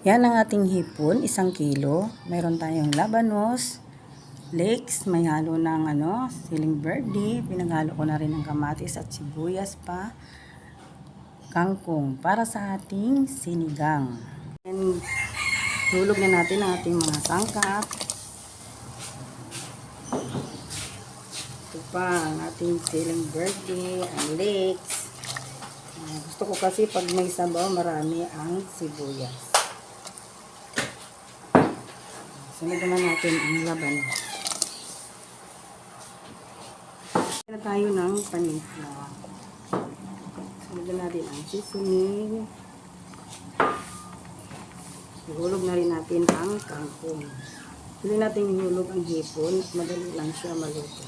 Yan ang ating hipon, 1 kilo. Meron tayong labanos, leeks, may halo ng siling verde. Pinaghalo ko na rin ng kamatis at sibuyas pa. Kangkong para sa ating sinigang. And hulog na natin ang ating mga sangkap. Ito pa ang ating siling verde, ang leeks. Gusto ko kasi pag may sabaw, marami ang sibuyas. Sunod naman natin ang labanos. Na tayo ng paninda. Sunod natin ang seasoning. Ihulog na rin natin ang kangkong. Hindi natin ihulog ang hipon. Madali lang siya maluto.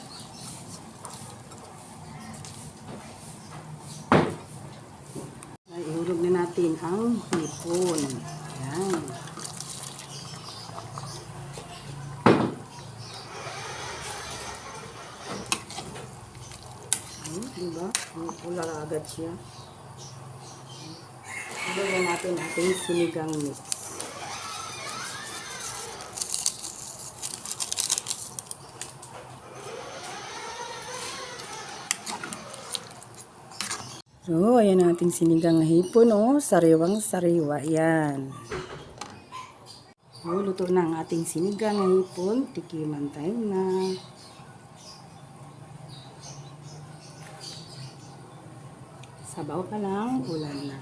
Ihulog na natin ang hipon. Yan. Diba? Pula agad siya. Ilagay natin ating sinigang mix. So, ayan ang ating sinigang na hipon, sariwang sariwa. Yan. So, luto na ang ating sinigang na hipon. Tikiman tayo na. Sabaw pa lang, ulan na.